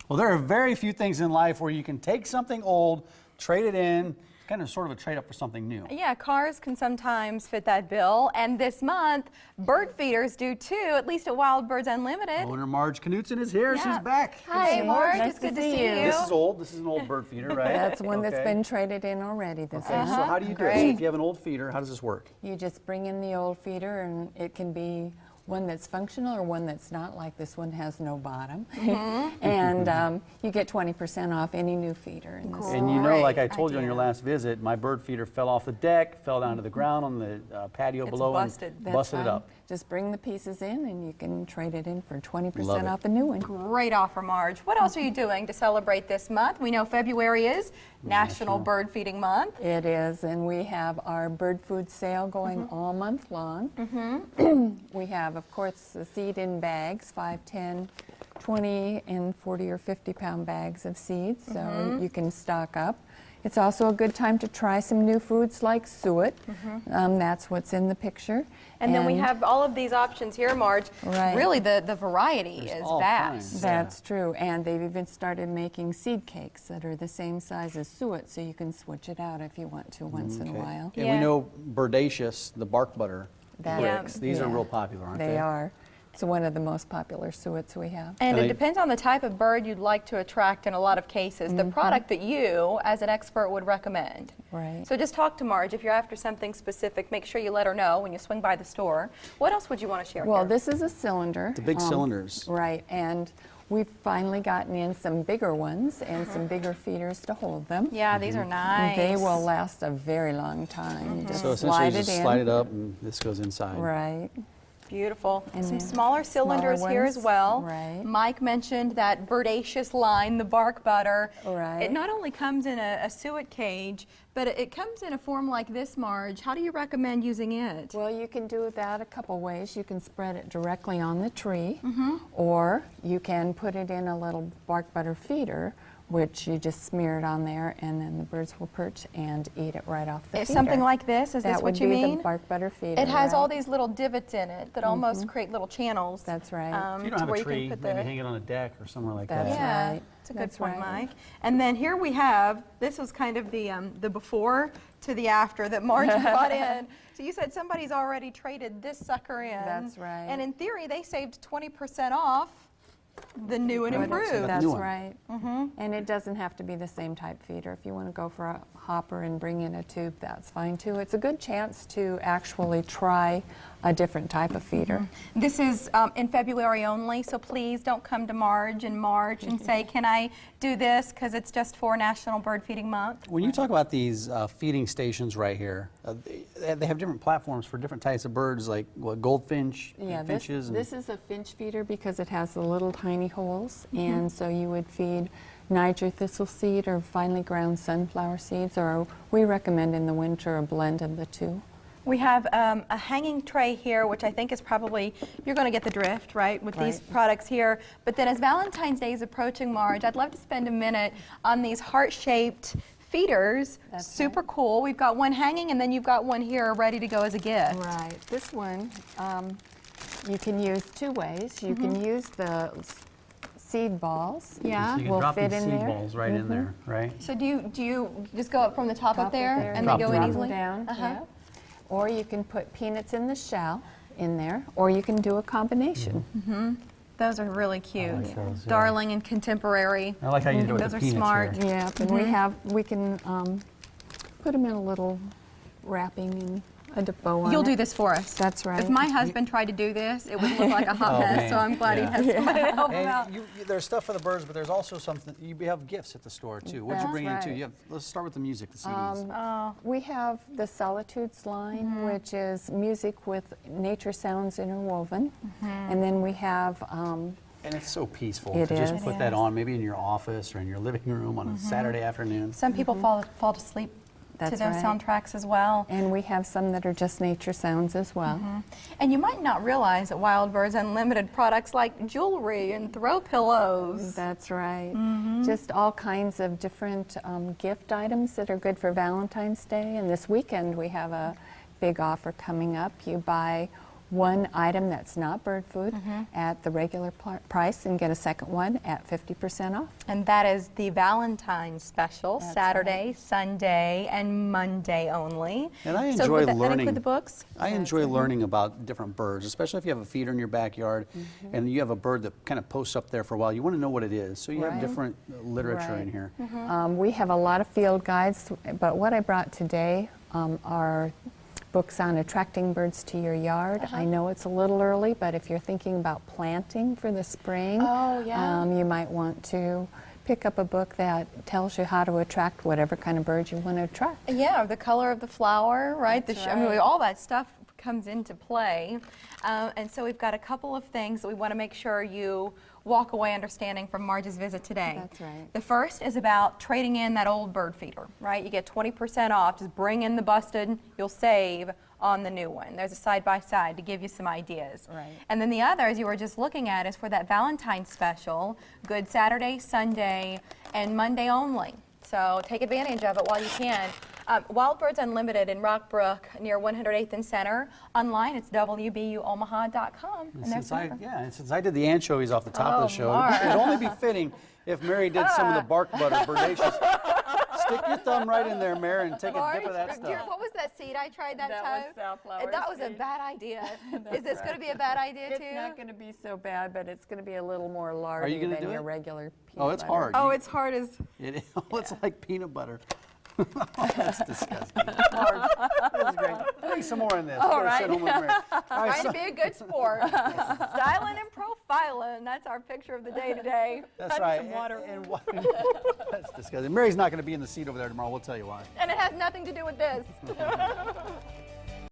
Well, there are very few things in life where you can take something old, trade it in, kind of sort of a trade up for something new. Yeah, cars can sometimes fit that bill, and this month, bird feeders do too, at least at Wild Birds Unlimited. Owner Marge Knudson is here. Yeah. She's back. Hi, Marge. Nice It's good to to see see you. you. This is old. This is an old bird feeder, right? That's one that's been traded in already this Okay, year. so how do you do it? So if you have an old feeder, how does this work? You just bring in the old feeder, and it can be one that's functional or one that's not, like this one has no bottom. And you get 20% off any new feeder in this. And you know, like I Great told you on your idea. last visit, my bird feeder fell off the deck, fell down to the ground on the patio It's below busted. and That's busted it fine. up. Just bring the pieces in, and you can trade it in for 20% Love it. off a new one. Great offer, Marge. What else are you doing to celebrate this month? We know February is National Bird Feeding Month. It is, and we have our bird food sale going all month long. We have, of course, the seed in bags, 5, 10, 20, and 40 or 50-pound bags of seeds, so you can stock up. It's also a good time to try some new foods like suet. That's what's in the picture. And then we have all of these options here, Marge. Right. Really, the variety There's is all vast. kinds. That's true, and they've even started making seed cakes that are the same size as suet, so you can switch it out if you want to once in a while. And Yeah. we know Birdacious, the bark butter That- bricks. These are yeah. real popular, aren't they? They are. It's one of the most popular suets we have. And And it I- depends on the type of bird you'd like to attract in a lot of cases, the product that you, as an expert, would recommend. Right. So just talk to Marge. If you're after something specific, make sure you let her know when you swing by the store. What else would you want to share Well, here? this is a cylinder. The big cylinders. Right, and we've finally gotten in some bigger ones and some bigger feeders to hold them. Yeah, these are nice. They will last a very long time. You just So essentially, slide you it just in. slide it up, and this goes inside. Right. Beautiful. And Some then smaller cylinders smaller here ones, as well. right. Mike mentioned that Birdacious line, the bark butter. Right. It not only comes in a suet cage, but it comes in a form like this, Marge. How do you recommend using it? Well, you can do that a couple ways. You can spread it directly on the tree, or you can put it in a little bark butter feeder, which you just smear it on there, and then the birds will perch and eat it right off the It's feeder. something like this? Is that this what would you be mean? the bark butter feeder. It has all right? these little divots in it that almost create little channels. That's right. If you don't have where a you can tree, put maybe the- hang it on a deck or somewhere like That's that. Yeah, right. that's a good That's point, right. Mike. And then here we have, this was kind of the before to the after that Marge brought in. So you said somebody's already traded this sucker in. That's right. And in theory, they saved 20% off the new and Right. improved. Got the That's new one. right. And it doesn't have to be the same type feeder. If you want to go for a hopper and bring in a tube, that's fine too. It's a good chance to actually try a different type of feeder. This is in February only, so please don't come to Marge in March and say, can I do this because it's just for National Bird Feeding Month? When you talk about these feeding stations right here, they have different platforms for different types of birds, like what, goldfinch, Yeah, finches. and this is a finch feeder because it has the little tiny holes, and so you would feed Niger thistle seed or finely ground sunflower seeds, or we recommend in the winter a blend of the two. We have a hanging tray here, which I think is probably, you're going to get the drift, right, with these Right. products here. But then as Valentine's Day is approaching, Marge, I'd love to spend a minute on these heart-shaped feeders. That's Super cool. We've got one hanging, and then you've got one here ready to go as a gift. Right. This one you can use two ways. You can use the seed balls. Yeah. So you can will drop fit these in seed there. balls right in there, right? So do you just go up from the top up Top there, and Drop they go them in in. easily? Down, Uh-huh. yeah. Or you can put peanuts in the shell in there, or you can do a combination. Those are really cute. like those, yeah. Darling and contemporary. I like how you do it with Those the are peanuts smart. here. Yeah, and we can put them in a little wrapping and a bow on You'll it. do this for us. That's right. If my husband tried to do this, it would look like a hot Oh, mess, man. so I'm glad he Yeah. has somebody to help him out. And there's stuff for the birds, but there's also something, you have gifts at the store too. What'd you That's bring in too? right. You have, let's start with the music, the CDs. Oh, We have the Solitudes line, which is music with nature sounds interwoven. And then we have, And it's so peaceful It to just is. put It that is. on, maybe in your office or in your living room on a Saturday afternoon. some people fall to sleep to That's those right. soundtracks as well. and we have some that are just nature sounds as well. And you might not realize that Wild Birds Unlimited products like jewelry and throw pillows. That's right. Just all kinds of different gift items that are good for Valentine's Day. And this weekend we have a big offer coming up. You buy one item that's not bird food at the regular price and get a second one at 50% off. And that is the Valentines special, That's Saturday, Sunday, and Monday only. And I So enjoy would that learning. include the books? I enjoy learning about different birds, especially if you have a feeder in your backyard and you have a bird that kind of posts up there for a while. You want to know what it is, so you have Right. different literature Right. in here. We have a lot of field guides, but what I brought today are books on attracting birds to your yard. I know it's a little early, but if you're thinking about planting for the spring, Oh, yeah. you might want to pick up a book that tells you how to attract whatever kind of bird you want to attract. Yeah, the color of the flower, right? That's I mean, right. all that stuff comes into play. And so we've got a couple of things that we want to make sure you walk away understanding from Marge's visit today. That's right. The first is about trading in that old bird feeder, right? You get 20% off. Just bring in the busted, you'll save on the new one. There's a side-by-side to give you some ideas. Right. And then the other, as you were just looking at, is for that Valentine's special, good Saturday, Sunday, and Monday only. So take advantage of it while you can. Wild Birds Unlimited in Rockbrook near 108th and Center. Online, it's wbuomaha.com. And since I did the anchovies off the top of the show, Marge. it'd only be fitting if Mary did some of the bark butter, birdaceous. Stick your thumb right in there, Mary, and take a dip of that stuff. What was that seed I tried that That time? was safflower That was a seed. bad idea. Is this going to be a bad idea It's too? not going to be so bad, but it's going to be a little more lardy you gonna than do your it? regular peanut Oh, it's butter. hard. Oh, it's hard as. It's like peanut butter. That's disgusting. Marge, this is great. Bring some more in this. All We're gonna right. send home with Mary. All right, Trying to be a good sport. Styling and profiling. That's our picture of the day today. that's Got right. some water. And that's disgusting. Mary's not going to be in the seat over there tomorrow. We'll tell you why. And it has nothing to do with this.